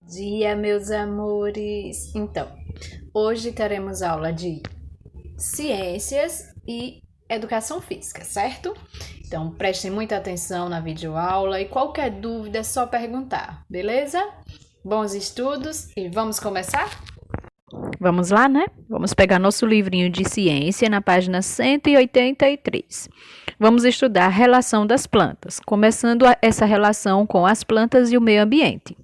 Dia, meus amores! Então, hoje teremos aula de ciências e educação física, certo? Então, prestem muita atenção na videoaula e qualquer dúvida é só perguntar, beleza? Bons estudos e vamos começar? Vamos lá, né? Vamos pegar nosso livrinho de ciência na página 183. Vamos estudar a relação das plantas, começando essa relação com as plantas e o meio ambiente,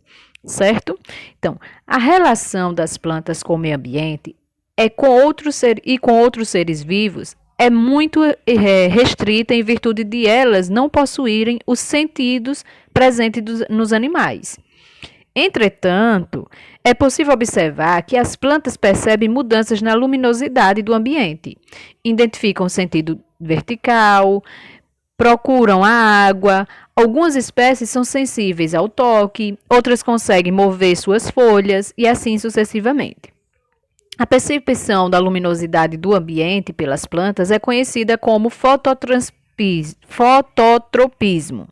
certo? Então, a relação das plantas com o meio ambiente com outros seres vivos é muito restrita em virtude de elas não possuírem os sentidos presentes nos animais. Entretanto, é possível observar que as plantas percebem mudanças na luminosidade do ambiente, identificam o sentido vertical, procuram a água. Algumas espécies são sensíveis ao toque, outras conseguem mover suas folhas e assim sucessivamente. A percepção da luminosidade do ambiente pelas plantas é conhecida como fototropismo.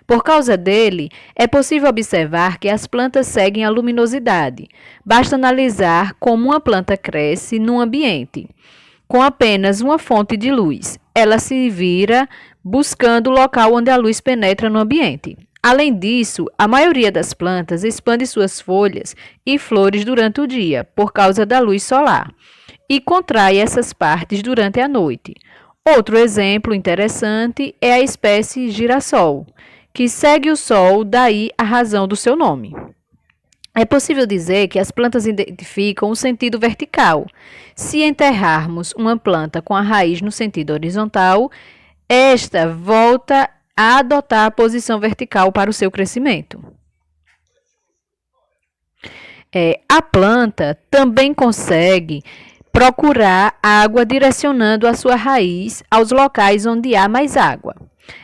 Por causa dele, é possível observar que as plantas seguem a luminosidade. Basta analisar como uma planta cresce num ambiente com apenas uma fonte de luz. Ela se vira buscando o local onde a luz penetra no ambiente. Além disso, a maioria das plantas expande suas folhas e flores durante o dia, por causa da luz solar, e contrai essas partes durante a noite. Outro exemplo interessante é a espécie girassol, que segue o sol, daí a razão do seu nome. É possível dizer que as plantas identificam o sentido vertical. Se enterrarmos uma planta com a raiz no sentido horizontal, esta volta a adotar a posição vertical para o seu crescimento. A planta também consegue procurar água direcionando a sua raiz aos locais onde há mais água.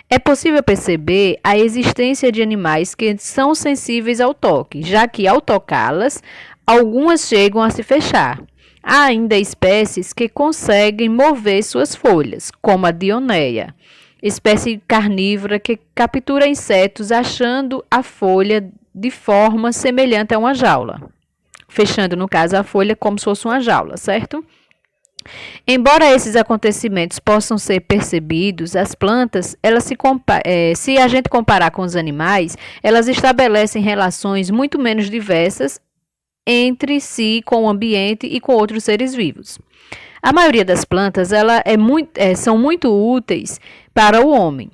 É possível perceber a existência de animais que são sensíveis ao toque, já que ao tocá-las, algumas chegam a se fechar. Há ainda espécies que conseguem mover suas folhas, como a dionéia, espécie carnívora que captura insetos achando a folha de forma semelhante a uma jaula. Fechando, no caso, a folha como se fosse uma jaula, certo? Embora esses acontecimentos possam ser percebidos, as plantas, se a gente comparar com os animais, elas estabelecem relações muito menos diversas entre si, com o ambiente e com outros seres vivos. A maioria das plantas são muito úteis para o homem.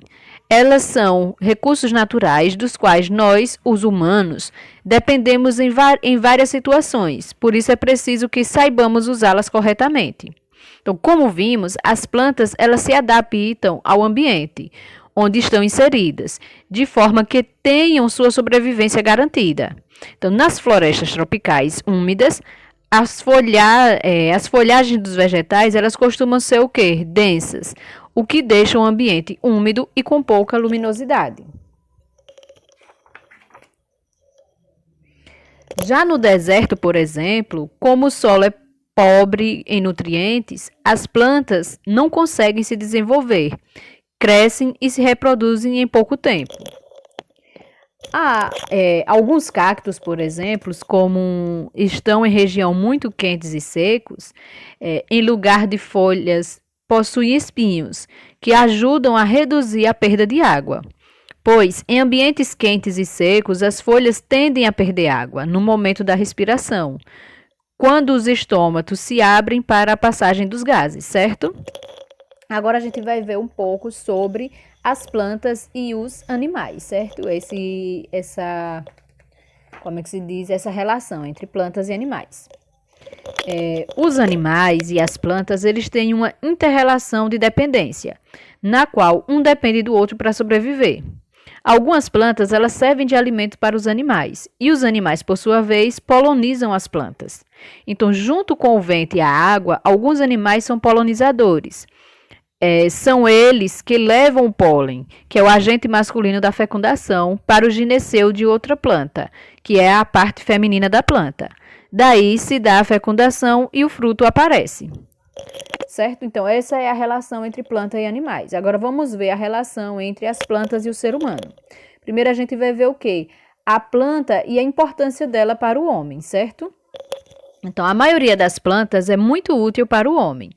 Elas são recursos naturais dos quais nós, os humanos, dependemos em várias situações. Por isso é preciso que saibamos usá-las corretamente. Então, como vimos, as plantas elas se adaptam ao ambiente onde estão inseridas, de forma que tenham sua sobrevivência garantida. Então, nas florestas tropicais úmidas, as folhagens dos vegetais elas costumam ser o quê? Densas, o que deixa o ambiente úmido e com pouca luminosidade. Já no deserto, por exemplo, como o solo é pobre em nutrientes, as plantas não conseguem se desenvolver, crescem e se reproduzem em pouco tempo. Há alguns cactos, por exemplo, como estão em região muito quentes e secos, em lugar de folhas, possuem espinhos, que ajudam a reduzir a perda de água. Pois, em ambientes quentes e secos, as folhas tendem a perder água no momento da respiração, quando os estômatos se abrem para a passagem dos gases, certo? Agora a gente vai ver um pouco sobre as plantas e os animais, certo? Essa relação entre plantas e animais. Os animais e as plantas, eles têm uma inter-relação de dependência, na qual um depende do outro para sobreviver. Algumas plantas, elas servem de alimento para os animais, e os animais, por sua vez, polonizam as plantas. Então, junto com o vento e a água, alguns animais são polinizadores. São eles que levam o pólen, que é o agente masculino da fecundação, para o gineceu de outra planta, que é a parte feminina da planta. Daí se dá a fecundação e o fruto aparece. Certo? Então, essa é a relação entre planta e animais. Agora, vamos ver a relação entre as plantas e o ser humano. Primeiro, a gente vai ver o quê? a planta e a importância dela para o homem, certo? Então, a maioria das plantas é muito útil para o homem.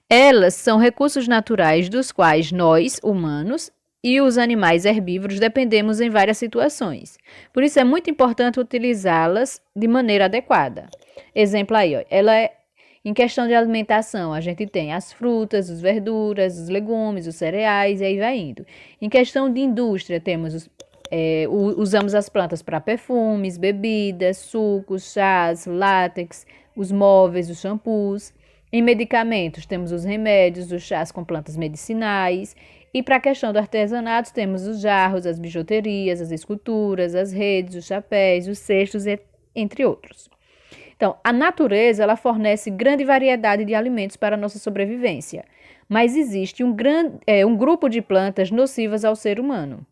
Elas são recursos naturais dos quais nós, humanos, e os animais herbívoros dependemos em várias situações. Por isso é muito importante utilizá-las de maneira adequada. Exemplo aí, ó, ela é em questão de alimentação, a gente tem as frutas, as verduras, os legumes, os cereais e aí vai indo. Em questão de indústria, usamos as plantas para perfumes, bebidas, sucos, chás, látex, os móveis, os shampoos. Em medicamentos, temos os remédios, os chás com plantas medicinais. E para a questão do artesanato, temos os jarros, as bijuterias, as esculturas, as redes, os chapéus, os cestos, entre outros. Então, a natureza ela fornece grande variedade de alimentos para a nossa sobrevivência, mas existe um grupo de plantas nocivas ao ser humano.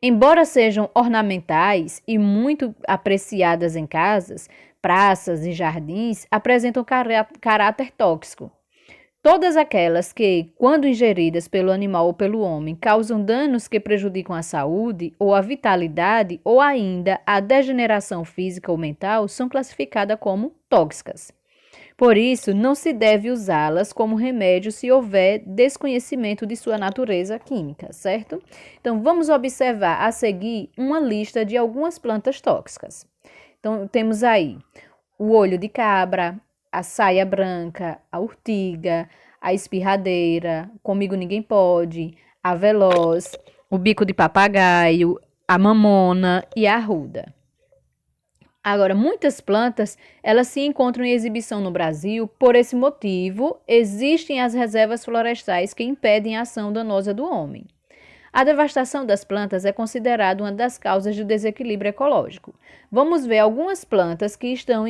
Embora sejam ornamentais e muito apreciadas em casas, praças e jardins, apresentam caráter tóxico. Todas aquelas que, quando ingeridas pelo animal ou pelo homem, causam danos que prejudicam a saúde ou a vitalidade ou ainda a degeneração física ou mental, são classificadas como tóxicas. Por isso, não se deve usá-las como remédio se houver desconhecimento de sua natureza química, certo? Então, vamos observar a seguir uma lista de algumas plantas tóxicas. Então, temos aí o olho de cabra, a saia branca, a urtiga, a espirradeira, comigo ninguém pode, a veloz, o bico de papagaio, a mamona e a arruda. Agora, muitas plantas, elas se encontram em exibição no Brasil, por esse motivo, existem as reservas florestais que impedem a ação danosa do homem. A devastação das plantas é considerada uma das causas do desequilíbrio ecológico. Vamos ver algumas plantas que estão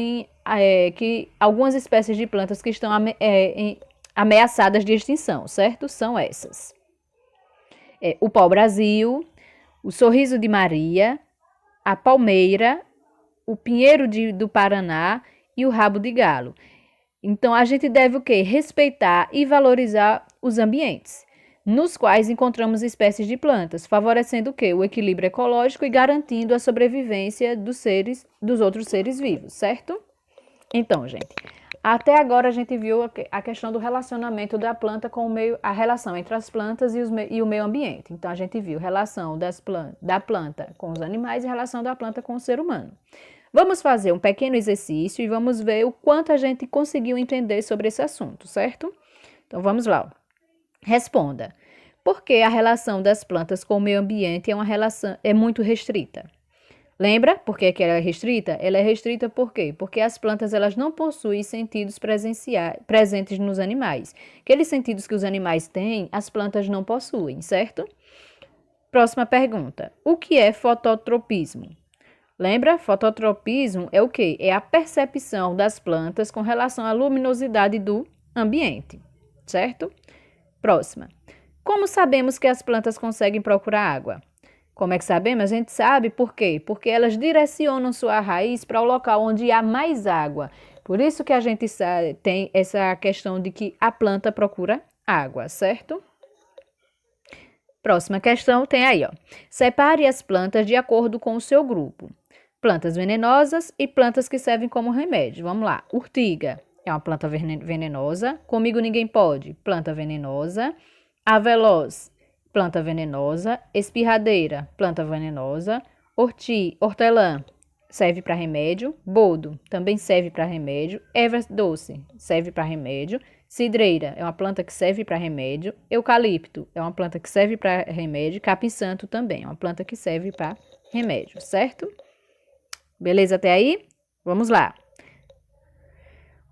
algumas espécies de plantas que estão ameaçadas de extinção, certo? São essas: o pau-brasil, o sorriso de Maria, a palmeira, o pinheiro do Paraná e o rabo de galo. Então, a gente deve o quê? Respeitar e valorizar os ambientes nos quais encontramos espécies de plantas, favorecendo o quê? O equilíbrio ecológico e garantindo a sobrevivência dos outros seres vivos, certo? Então, gente, até agora a gente viu a questão do relacionamento da planta com o meio, a relação entre as plantas e o meio ambiente. Então, a gente viu a relação da planta com os animais e a relação da planta com o ser humano. Vamos fazer um pequeno exercício e vamos ver o quanto a gente conseguiu entender sobre esse assunto, certo? Então, vamos lá. Responda. Por que a relação das plantas com o meio ambiente é muito restrita? Lembra por que ela é restrita? Ela é restrita por quê? Porque as plantas elas não possuem sentidos presentes nos animais. Aqueles sentidos que os animais têm, as plantas não possuem, certo? Próxima pergunta. O que é fototropismo? Lembra? Fototropismo é o quê? É a percepção das plantas com relação à luminosidade do ambiente, certo? Próxima. Como sabemos que as plantas conseguem procurar água? Como é que sabemos? A gente sabe por quê? Porque elas direcionam sua raiz para o local onde há mais água. Por isso que a gente tem essa questão de que a planta procura água, certo? Próxima questão tem aí, ó. Separe as plantas de acordo com o seu grupo. Plantas venenosas e plantas que servem como remédio. Vamos lá. Urtiga é uma planta venenosa. Comigo ninguém pode. Planta venenosa. Aveloz, planta venenosa. Espirradeira, planta venenosa. Hortelã, serve para remédio. Boldo, também serve para remédio. Erva doce, serve para remédio. Cidreira, é uma planta que serve para remédio. Eucalipto, é uma planta que serve para remédio. Capim-santo também, é uma planta que serve para remédio, certo? Beleza até aí? Vamos lá.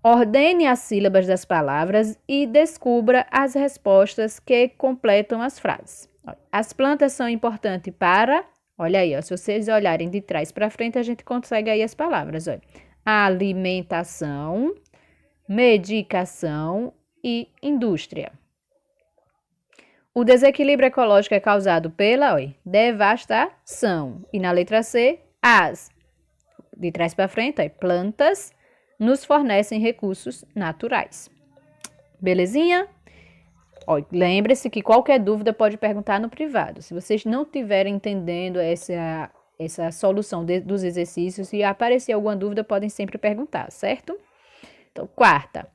Ordene as sílabas das palavras e descubra as respostas que completam as frases. As plantas são importantes para... Olha aí, ó, se vocês olharem de trás para frente, a gente consegue aí as palavras. Olha. Alimentação, medicação e indústria. O desequilíbrio ecológico é causado pela devastação. E na letra C, de trás para frente, plantas nos fornecem recursos naturais. Belezinha? Lembre-se que qualquer dúvida pode perguntar no privado. Se vocês não estiverem entendendo essa solução dos exercícios. Se aparecer alguma dúvida, podem sempre perguntar, certo? Então, quarta.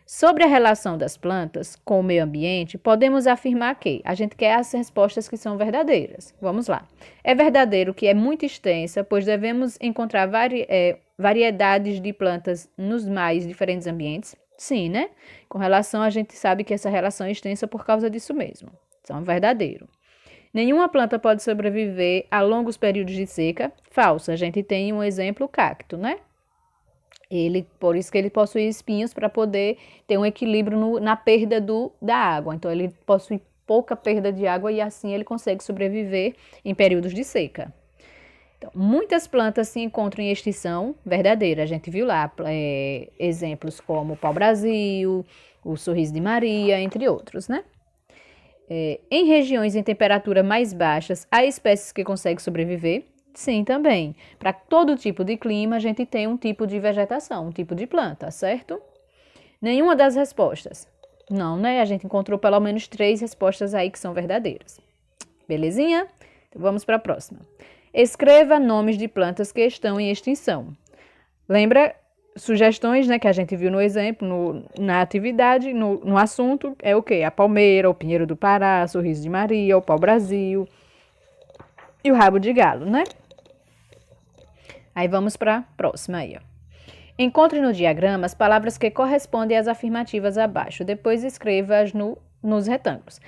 Sobre a relação das plantas com o meio ambiente, podemos afirmar que a gente quer as respostas que são verdadeiras. Vamos lá. É verdadeiro que é muito extensa, pois devemos encontrar variedades de plantas nos mais diferentes ambientes. Sim, né? Com relação, a gente sabe que essa relação é extensa por causa disso mesmo. Então, é verdadeiro. Nenhuma planta pode sobreviver a longos períodos de seca. Falso. A gente tem um exemplo, o cacto, né? Por isso que ele possui espinhos para poder ter um equilíbrio na perda da água. Então, ele possui pouca perda de água e assim ele consegue sobreviver em períodos de seca. Então, muitas plantas se encontram em extinção verdadeira. A gente viu lá exemplos como o pau-brasil, o sorriso de Maria, entre outros, né? Em regiões em temperatura mais baixas, há espécies que conseguem sobreviver. Sim, também. Para todo tipo de clima, a gente tem um tipo de vegetação, um tipo de planta, certo? Nenhuma das respostas. Não, né? A gente encontrou pelo menos 3 respostas aí que são verdadeiras. Belezinha? Então, vamos para a próxima. Escreva nomes de plantas que estão em extinção. Lembra sugestões, né, que a gente viu no exemplo, na atividade, no assunto, é o quê? A palmeira, o pinheiro do Pará, sorriso de Maria, o pau-brasil e o rabo de galo, né? Aí vamos para a próxima aí, ó. Encontre no diagrama as palavras que correspondem às afirmativas abaixo. Depois escreva-as nos retângulos.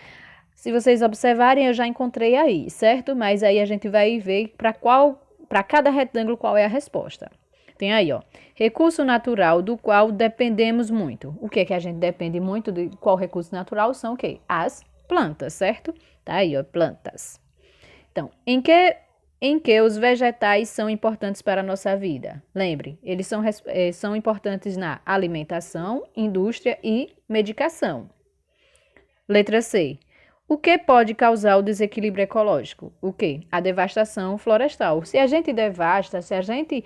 Se vocês observarem, eu já encontrei aí, certo? Mas aí a gente vai ver para cada retângulo qual é a resposta. Tem aí, ó, recurso natural do qual dependemos muito. O que é que a gente depende muito de qual recurso natural? São o quê? As plantas, certo? Tá aí, ó, plantas. Então, em que os vegetais são importantes para a nossa vida? Lembre, eles são importantes na alimentação, indústria e medicação. Letra C. O que pode causar o desequilíbrio ecológico? O quê? A devastação florestal. Se a gente devasta, se a gente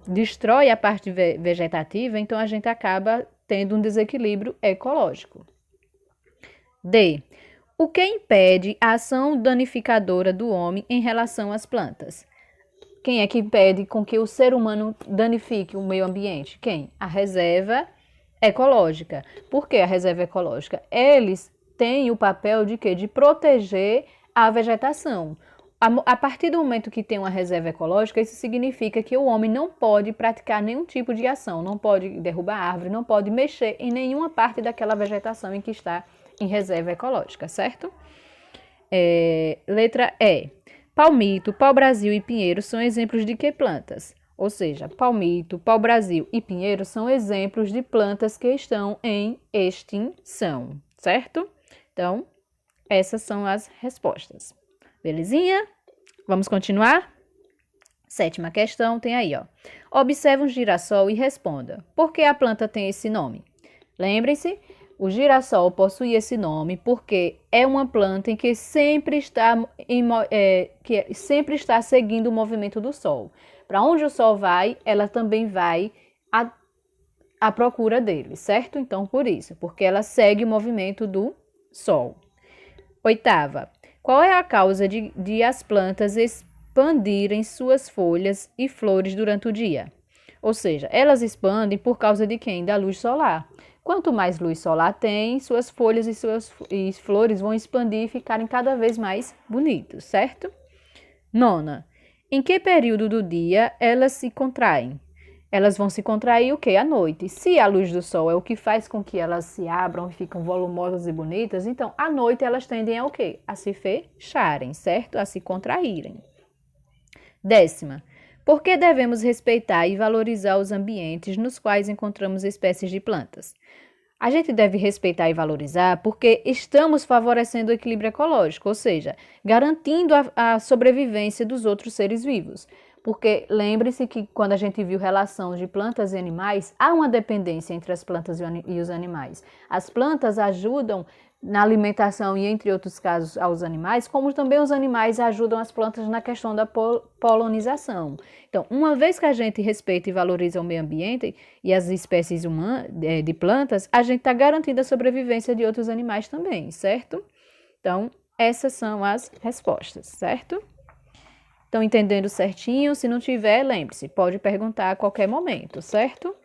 destrói a parte vegetativa, então a gente acaba tendo um desequilíbrio ecológico. D. O que impede a ação danificadora do homem em relação às plantas? Quem é que impede com que o ser humano danifique o meio ambiente? Quem? A reserva ecológica. Por que a reserva ecológica? Eles têm o papel de quê? De proteger a vegetação. A partir do momento que tem uma reserva ecológica, isso significa que o homem não pode praticar nenhum tipo de ação, não pode derrubar árvore, não pode mexer em nenhuma parte daquela vegetação em que está em reserva ecológica, certo? Letra E. Palmito, pau-brasil e pinheiro são exemplos de que plantas? Ou seja, palmito, pau-brasil e pinheiro são exemplos de plantas que estão em extinção, certo? Então, essas são as respostas. Belezinha? Vamos continuar? 7ª questão tem aí, ó. Observe um girassol e responda. Por que a planta tem esse nome? Lembrem-se, o girassol possui esse nome porque é uma planta em que sempre está seguindo o movimento do sol. Para onde o sol vai, ela também vai à procura dele, certo? Então, por isso, porque ela segue o movimento do sol. 8ª. Qual é a causa de as plantas expandirem suas folhas e flores durante o dia? Ou seja, elas expandem por causa de quem? Da luz solar. Quanto mais luz solar tem, suas folhas e suas flores vão expandir e ficarem cada vez mais bonitos, certo? 9ª. Em que período do dia elas se contraem? Elas vão se contrair o quê? À noite. Se a luz do sol é o que faz com que elas se abram e ficam volumosas e bonitas, então à noite elas tendem a o quê? A se fecharem, certo? A se contraírem. 10ª. Por que devemos respeitar e valorizar os ambientes nos quais encontramos espécies de plantas? A gente deve respeitar e valorizar porque estamos favorecendo o equilíbrio ecológico, ou seja, garantindo a sobrevivência dos outros seres vivos. Porque lembre-se que quando a gente viu relação de plantas e animais, há uma dependência entre as plantas e os animais. As plantas ajudam na alimentação e, entre outros casos, aos animais, como também os animais ajudam as plantas na questão da polinização. Então, uma vez que a gente respeita e valoriza o meio ambiente e as espécies de plantas, a gente está garantindo a sobrevivência de outros animais também, certo? Então, essas são as respostas, certo? Estão entendendo certinho? Se não tiver, lembre-se, pode perguntar a qualquer momento, certo?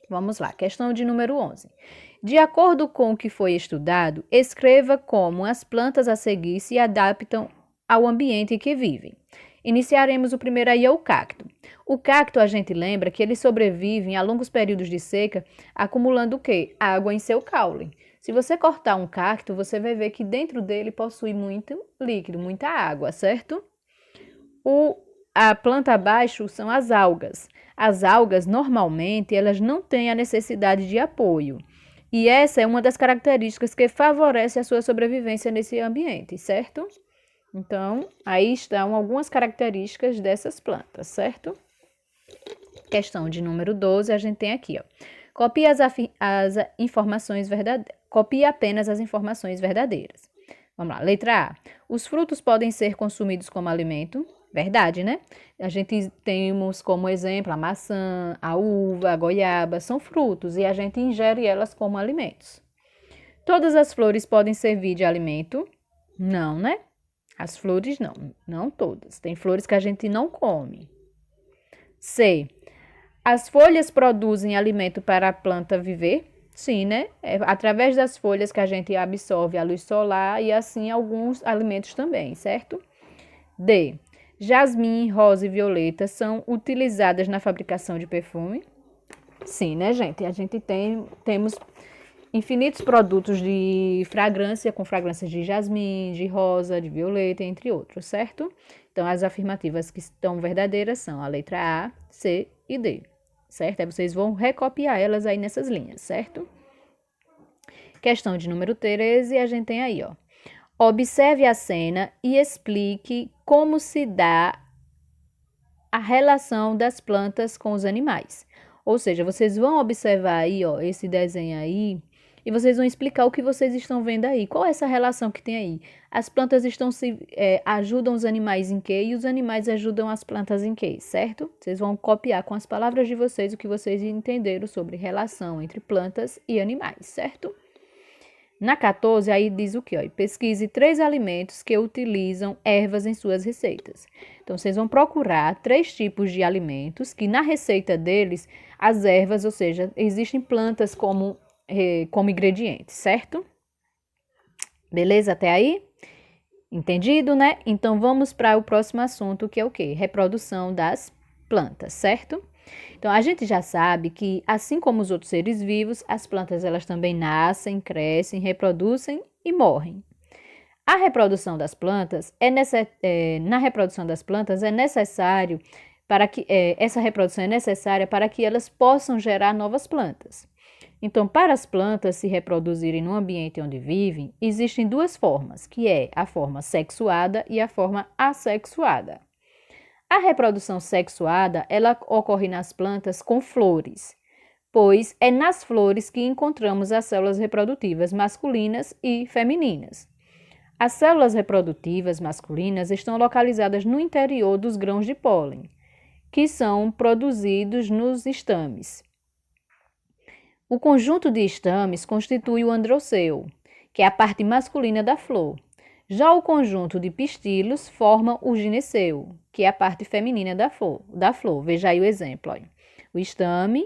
Vamos lá, questão de número 11. De acordo com o que foi estudado, escreva como as plantas a seguir se adaptam ao ambiente em que vivem. Iniciaremos o primeiro aí, é o cacto. O cacto, a gente lembra que eles sobrevivem a longos períodos de seca, acumulando o quê? Água em seu caule. Se você cortar um cacto, você vai ver que dentro dele possui muito líquido, muita água, certo? A planta abaixo são as algas. As algas, normalmente, elas não têm a necessidade de apoio. E essa é uma das características que favorece a sua sobrevivência nesse ambiente, certo? Então, aí estão algumas características dessas plantas, certo? Questão de número 12, a gente tem aqui, ó. Copie Copie apenas as informações verdadeiras. Vamos lá, letra A. Os frutos podem ser consumidos como alimento. Verdade, né? A gente temos como exemplo a maçã, a uva, a goiaba, são frutos e a gente ingere elas como alimentos. Todas as flores podem servir de alimento? Não, né? As flores não todas. Tem flores que a gente não come. C. As folhas produzem alimento para a planta viver? Sim, né? É através das folhas que a gente absorve a luz solar e assim alguns alimentos também, certo? D. Jasmim, rosa e violeta são utilizadas na fabricação de perfume? Sim, né, gente? A gente temos infinitos produtos de fragrância, com fragrâncias de jasmim, de rosa, de violeta, entre outros, certo? Então, as afirmativas que estão verdadeiras são a letra A, C e D, certo? Aí vocês vão recopiar elas aí nessas linhas, certo? Questão de número 13, a gente tem aí, ó. Observe a cena e explique como se dá a relação das plantas com os animais. Ou seja, vocês vão observar aí, ó, esse desenho aí, e vocês vão explicar o que vocês estão vendo aí. Qual é essa relação que tem aí? As plantas ajudam os animais em quê? E os animais ajudam as plantas em quê? Certo? Vocês vão copiar com as palavras de vocês o que vocês entenderam sobre relação entre plantas e animais, certo? Na 14, aí diz o quê? Ó? Pesquise 3 alimentos que utilizam ervas em suas receitas. Então, vocês vão procurar 3 tipos de alimentos que na receita deles, as ervas, ou seja, existem plantas como ingredientes, certo? Beleza até aí? Entendido, né? Então, vamos para o próximo assunto, que é o quê? Reprodução das plantas, certo? Então, a gente já sabe que, assim como os outros seres vivos, as plantas elas também nascem, crescem, reproduzem e morrem. A reprodução das plantas na reprodução das plantas é necessário para que essa reprodução é necessária para que elas possam gerar novas plantas. Então, para as plantas se reproduzirem no ambiente onde vivem, existem 2 formas, que é a forma sexuada e a forma assexuada. A reprodução sexuada, ela ocorre nas plantas com flores, pois é nas flores que encontramos as células reprodutivas masculinas e femininas. As células reprodutivas masculinas estão localizadas no interior dos grãos de pólen, que são produzidos nos estames. O conjunto de estames constitui o androceu, que é a parte masculina da flor. Já o conjunto de pistilos forma o gineceu, que é a parte feminina da flor. Veja aí o exemplo. Olha. O estame,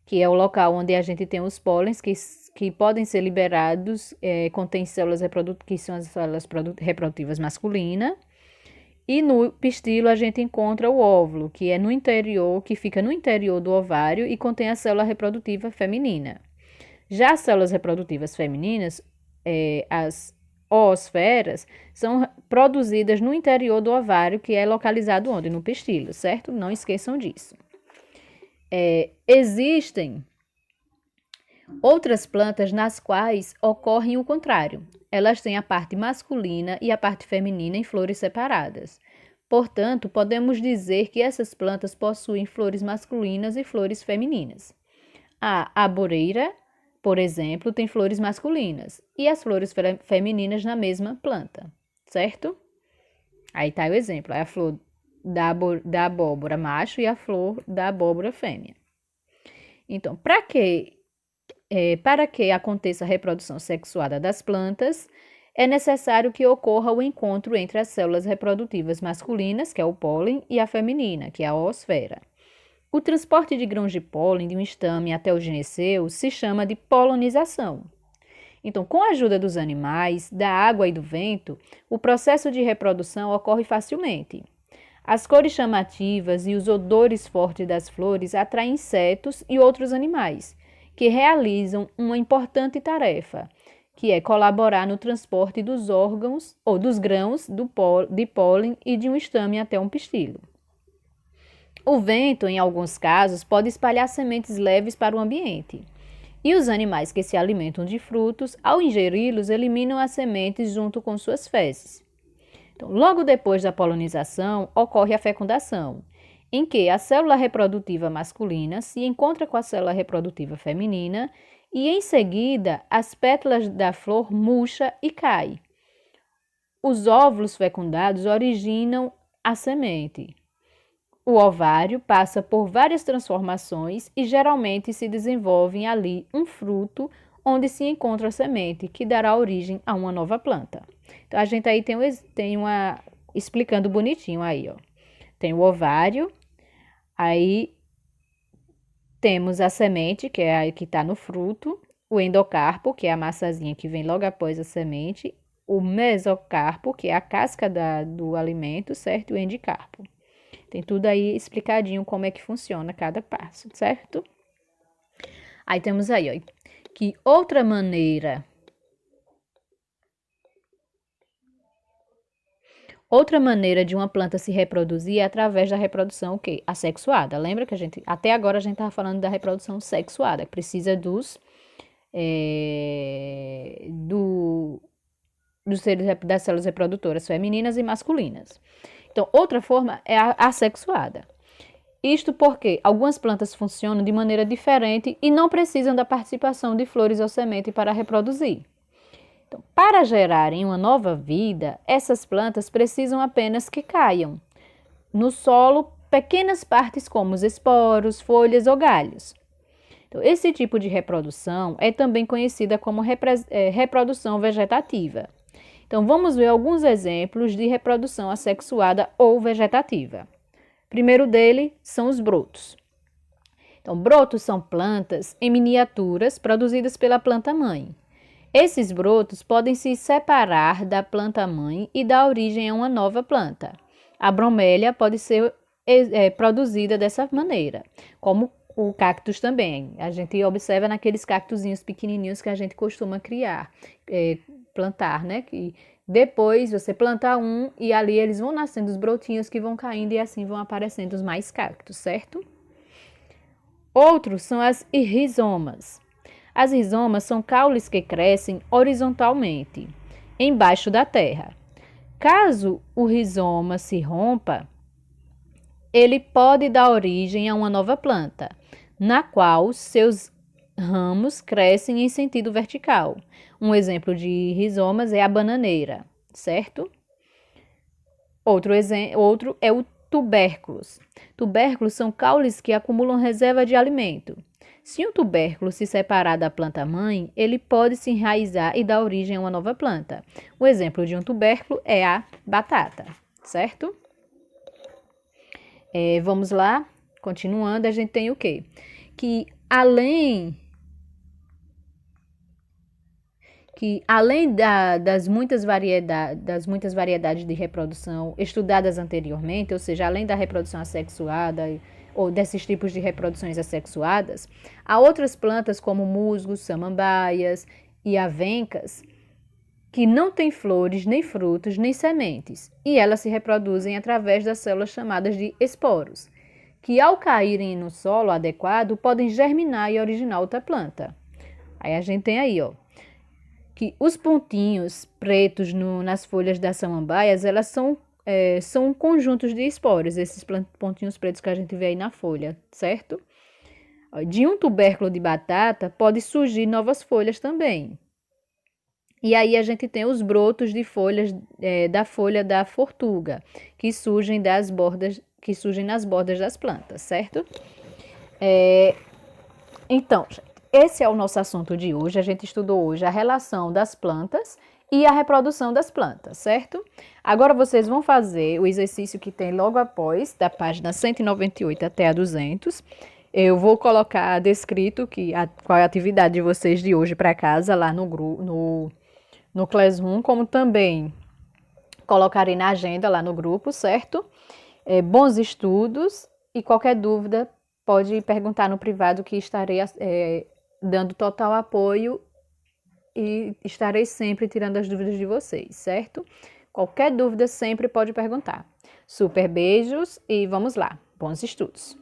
que é o local onde a gente tem os pólens que podem ser liberados, contém células que são as células reprodutivas masculinas. E no pistilo a gente encontra o óvulo, que é no interior, que fica no interior do ovário e contém a célula reprodutiva feminina. Já as células reprodutivas femininas, as oosferas, são produzidas no interior do ovário, que é localizado onde? No pistilo, certo? Não esqueçam disso. Existem outras plantas nas quais ocorre o contrário. Elas têm a parte masculina e a parte feminina em flores separadas. Portanto, podemos dizer que essas plantas possuem flores masculinas e flores femininas. A aboreira, por exemplo, tem flores masculinas e as flores femininas na mesma planta, certo? Aí está o exemplo, é a flor da abóbora macho e a flor da abóbora fêmea. Então, para que aconteça a reprodução sexuada das plantas, é necessário que ocorra o encontro entre as células reprodutivas masculinas, que é o pólen, e a feminina, que é a oosfera. O transporte de grãos de pólen de um estame até o gineceu se chama de polinização. Então, com a ajuda dos animais, da água e do vento, o processo de reprodução ocorre facilmente. As cores chamativas e os odores fortes das flores atraem insetos e outros animais, que realizam uma importante tarefa, que é colaborar no transporte dos órgãos ou dos grãos de pólen e de um estame até um pistilo. O vento, em alguns casos, pode espalhar sementes leves para o ambiente. E os animais que se alimentam de frutos, ao ingeri-los, eliminam as sementes junto com suas fezes. Então, logo depois da polinização, ocorre a fecundação, em que a célula reprodutiva masculina se encontra com a célula reprodutiva feminina e, em seguida, as pétalas da flor murcha e cai. Os óvulos fecundados originam a semente. O ovário passa por várias transformações e geralmente se desenvolve ali um fruto onde se encontra a semente, que dará origem a uma nova planta. Então, a gente aí tem uma explicando bonitinho aí, ó. Tem o ovário, aí temos a semente, que é a que está no fruto, o endocarpo, que é a massazinha que vem logo após a semente, o mesocarpo, que é a casca do alimento, certo? E o endocarpo. Tem tudo aí explicadinho como é que funciona cada passo, certo? Aí temos aí, ó, que outra maneira de uma planta se reproduzir é através da reprodução, o quê? Assexuada. Lembra que até agora a gente estava falando da reprodução sexuada, que precisa dos seres das células reprodutoras femininas e masculinas. Então, outra forma é a assexuada. Isto porque algumas plantas funcionam de maneira diferente e não precisam da participação de flores ou semente para reproduzir. Então, para gerarem uma nova vida, essas plantas precisam apenas que caiam no solo pequenas partes como os esporos, folhas ou galhos. Então, esse tipo de reprodução é também conhecida como reprodução vegetativa. Então, vamos ver alguns exemplos de reprodução assexuada ou vegetativa. Primeiro dele são os brotos. Então, brotos são plantas em miniaturas produzidas pela planta-mãe. Esses brotos podem se separar da planta-mãe e dar origem a uma nova planta. A bromélia pode ser produzida dessa maneira, como o cactus também. A gente observa naqueles cactuzinhos pequenininhos que a gente costuma criar, plantar, né? Que depois você planta um e ali eles vão nascendo os brotinhos que vão caindo e assim vão aparecendo os mais cactos, certo? Outros são as rizomas. As rizomas são caules que crescem horizontalmente, embaixo da terra. Caso o rizoma se rompa, ele pode dar origem a uma nova planta, na qual seus ramos crescem em sentido vertical. Um exemplo de rizomas é a bananeira, certo? Outro é o tubérculos. Tubérculos são caules que acumulam reserva de alimento. Se um tubérculo se separar da planta-mãe, ele pode se enraizar e dar origem a uma nova planta. O exemplo de um tubérculo é a batata, certo? Vamos lá, continuando, a gente tem o quê? Que além das muitas variedades de reprodução estudadas anteriormente, ou seja, além da reprodução assexuada ou desses tipos de reproduções assexuadas, há outras plantas como musgos, samambaias e avencas que não têm flores, nem frutos, nem sementes, e elas se reproduzem através das células chamadas de esporos, que ao caírem no solo adequado podem germinar e originar outra planta. Aí a gente tem aí, ó, que os pontinhos pretos nas folhas das samambaias, elas são conjuntos de esporos, esses pontinhos pretos que a gente vê aí na folha, certo? De um tubérculo de batata pode surgir novas folhas também. E aí a gente tem os brotos de folhas da folha da fortuga, que surgem nas bordas das plantas, certo? Então, esse é o nosso assunto de hoje. A gente estudou hoje a relação das plantas e a reprodução das plantas, certo? Agora vocês vão fazer o exercício que tem logo após, da página 198 até a 200. Eu vou colocar descrito qual é a atividade de vocês de hoje para casa lá no Classroom, como também colocarei na agenda lá no grupo, certo? Bons estudos e qualquer dúvida pode perguntar no privado que estarei dando total apoio e estarei sempre tirando as dúvidas de vocês, certo? Qualquer dúvida sempre pode perguntar. Super beijos e vamos lá. Bons estudos!